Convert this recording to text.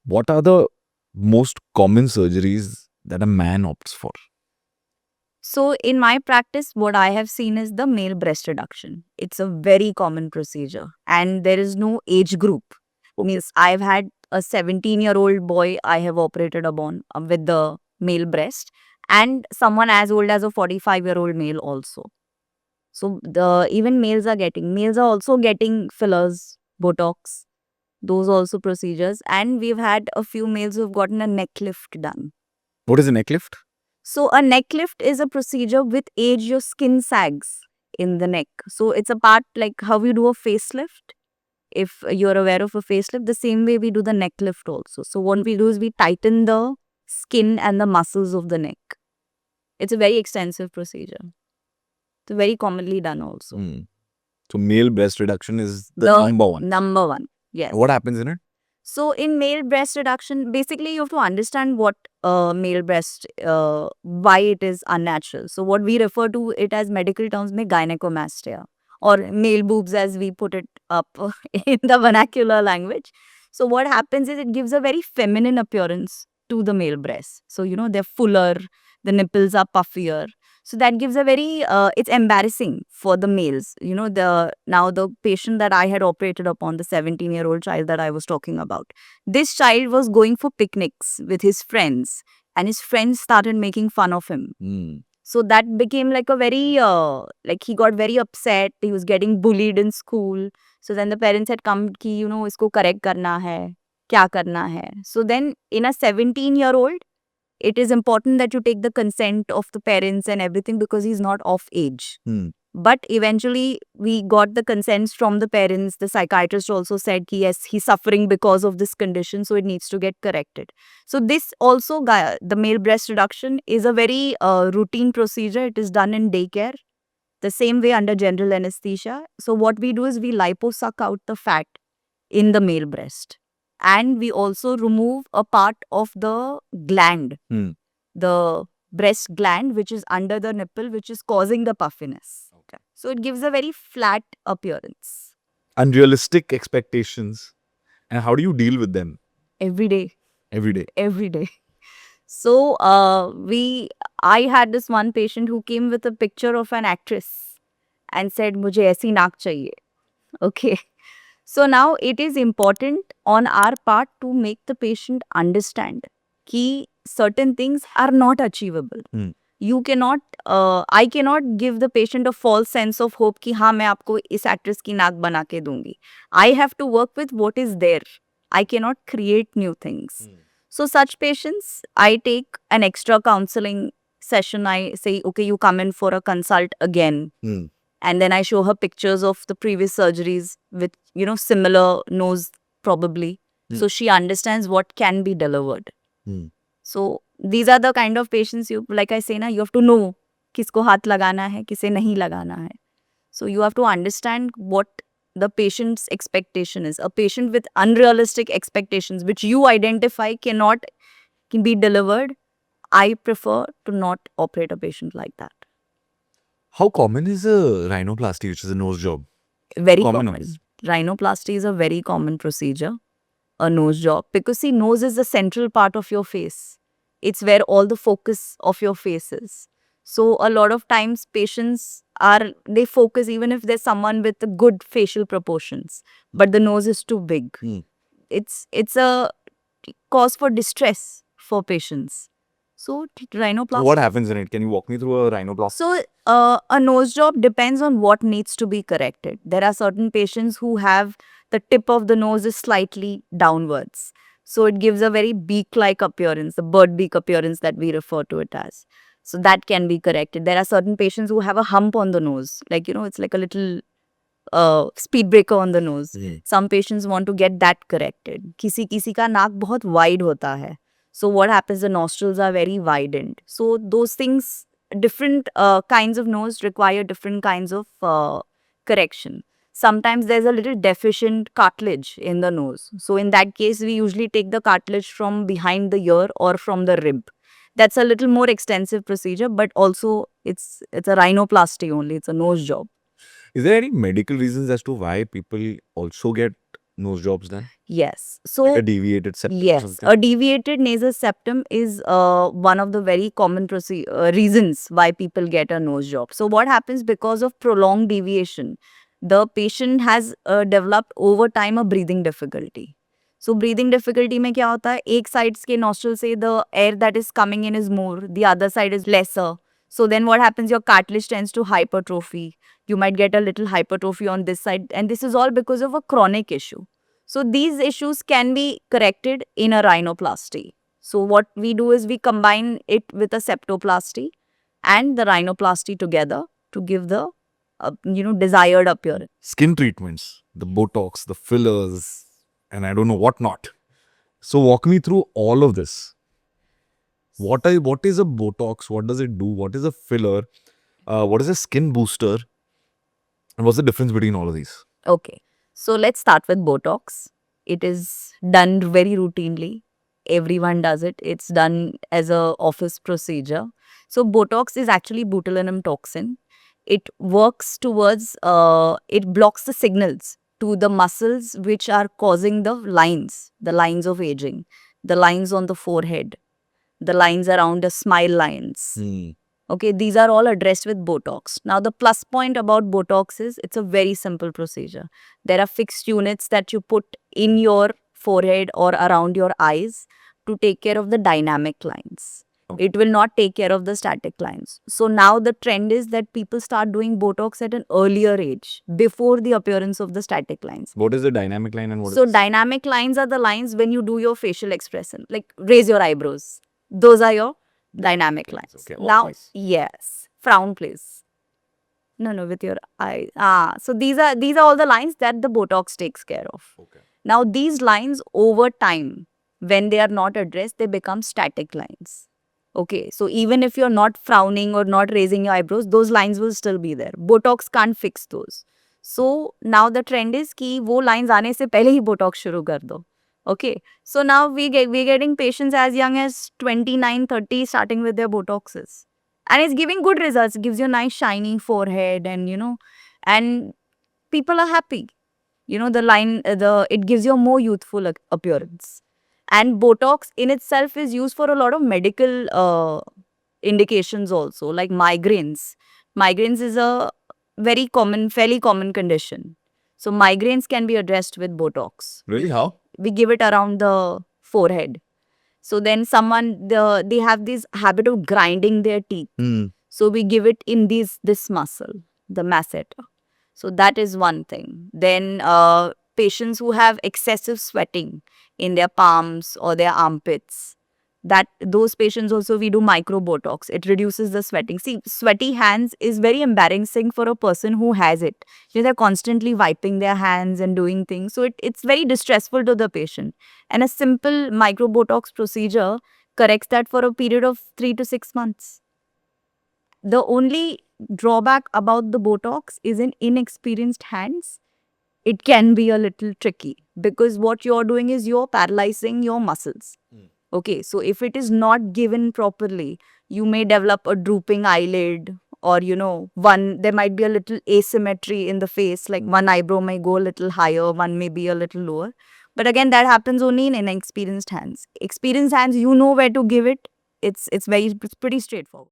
What are the most common surgeries that a man opts for? So, in my practice, what I have seen is the male breast reduction. It's a very common procedure, and there is no age group. Means I've had a 17-year-old boy I have operated upon with the male breast, and someone as old as a 45-year-old male also. So, the even males are also getting fillers, Botox, those also procedures, and we've had a few males who've gotten a neck lift done. What is a neck lift? So a neck lift is a procedure with age your skin sags in the neck. So it's a part like how we do a facelift. If you're aware of a facelift, the same way we do the neck lift also. So what we do is we tighten the skin and the muscles of the neck. It's a very extensive procedure. It's very commonly done also. So male breast reduction is the number one. Number one. Yes. What happens in it? So in male breast reduction, basically you have to understand what male breast, why it is unnatural. So what we refer to it as medical terms में gynecomastia or male boobs as we put it up in the vernacular language. So what happens is it gives a very feminine appearance to the male breasts. So they're fuller, the nipples are puffier. So that gives a very, it's embarrassing for the males. The patient that I had operated upon, the 17-year-old child that I was talking about, this child was going for picnics with his friends and his friends started making fun of him. So that became like a very, like he got very upset. He was getting bullied in school. So then the parents had come ki, isko correct karna hai, kya karna hai. So then in a 17-year-old, it is important that you take the consent of the parents and everything because he's not of age. But eventually, we got the consents from the parents. The psychiatrist also said, yes, he's suffering because of this condition, so it needs to get corrected. So this also, the male breast reduction is a very routine procedure. It is done in daycare, the same way under general anesthesia. So what we do is we liposuck out the fat in the male breast. And we also remove a part of the gland, the breast gland, which is under the nipple, which is causing the puffiness. Okay. So it gives a very flat appearance. Unrealistic expectations. And how do you deal with them? Every day. Every day. Every day. So I had this one patient who came with a picture of an actress and said, "Mujhe aisi naak chahiye." Okay. So now it is important on our part to make the patient understand that certain things are not achievable. You cannot, I cannot give the patient a false sense of hope कि हाँ मैं आपको इस actress की नाक बना के दूंगी. I have to work with what is there. I cannot create new things. So such patients, I take an extra counseling session. I say, okay, you come in for a consult again. And then I show her pictures of the previous surgeries with, similar nose probably. So she understands what can be delivered. So these are the kind of patients you, like I say, you have to know किसको हाथ लगाना है, किसे नहीं लगाना है. So you have to understand what the patient's expectation is. A patient with unrealistic expectations, which you identify cannot can be delivered, I prefer to not operate a patient like that. How common is a rhinoplasty, which is a nose job? Very common. Rhinoplasty is a very common procedure, a nose job, because see, nose is the central part of your face. It's where all the focus of your face is. So a lot of times patients they focus even if there's someone with good facial proportions, but the nose is too big. It's a cause for distress for patients. So rhinoplasty. What happens in it? Can you walk me through a rhinoplasty? So a nose job depends on what needs to be corrected. There are certain patients who have the tip of the nose is slightly downwards. So it gives a very beak-like appearance, the bird beak appearance that we refer to it as. So that can be corrected. There are certain patients who have a hump on the nose. Like, it's like a little speed breaker on the nose. Some patients want to get that corrected. किसी का नाक बहुत wide होता है. So what happens, the nostrils are very widened. So those things, different kinds of nose require different kinds of correction. Sometimes there's a little deficient cartilage in the nose. So in that case, we usually take the cartilage from behind the ear or from the rib. That's a little more extensive procedure, but also it's a rhinoplasty only. It's a nose job. Is there any medical reasons as to why people also get nose jobs done? Yes. Like So a deviated septum or yes, something? a deviated nasal septum is one of the very common reasons why people get a nose job. So what happens because of prolonged deviation? The patient has developed over time a breathing difficulty. So breathing difficulty में क्या होता है? एक sides के nostril से the air that is coming in is more, the other side is lesser. So then what happens? Your cartilage tends to hypertrophy. You might get a little hypertrophy on this side, and this is all because of a chronic issue. So these issues can be corrected in a rhinoplasty. So what we do is we combine it with a septoplasty and the rhinoplasty together to give the desired appearance. Skin treatments, the Botox, the fillers, and I don't know what not. So walk me through all of this. What is a Botox? What does it do? What is a filler? What is a skin booster? And what's the difference between all of these? Okay. So let's start with Botox. It is done very routinely. Everyone does it. It's done as a office procedure. So Botox is actually botulinum toxin. It works towards, it blocks the signals to the muscles which are causing the lines of aging, the lines on the forehead, the lines around the smile lines. Okay, these are all addressed with Botox. Now, the plus point about Botox is it's a very simple procedure. There are fixed units that you put in your forehead or around your eyes to take care of the dynamic lines. Okay. It will not take care of the static lines. So now the trend is that people start doing Botox at an earlier age, before the appearance of the static lines. What is the dynamic line and what So is dynamic lines are the lines when you do your facial expression, like raise your eyebrows. Those are your dynamic lines. Okay. Now, Nice. yes, frown please. No, with your eye. So these are all the lines that the Botox takes care of. Okay. Now these lines over time, when they are not addressed, they become static lines. Okay, so even if you're not frowning or not raising your eyebrows, those lines will still be there. Botox can't fix those. So now the trend is कि वो lines आने से पहले ही Botox शुरू कर दो. Okay, so now we're getting patients as young as 29, 30 starting with their Botoxes. And it's giving good results. It gives you a nice shiny forehead and people are happy. It gives you a more youthful appearance. And Botox in itself is used for a lot of medical indications also, like migraines. Migraines is a fairly common condition. So migraines can be addressed with Botox. Really? How? We give it around the forehead. So then they have this habit of grinding their teeth. So we give it in this muscle, the masseter. So that is one thing. Then patients who have excessive sweating in their palms or their armpits, those patients also we do micro Botox. It reduces the sweating. See, sweaty hands is very embarrassing for a person who has it. They're constantly wiping their hands and doing things. So it's very distressful to the patient. And a simple micro Botox procedure corrects that for a period of 3 to 6 months. The only drawback about the Botox is in inexperienced hands, it can be a little tricky because what you're doing is you're paralyzing your muscles. Okay, so if it is not given properly, you may develop a drooping eyelid or, there might be a little asymmetry in the face, like one eyebrow may go a little higher, one may be a little lower. But again, that happens only in inexperienced hands. Experienced hands, you know where to give it. It's pretty straightforward.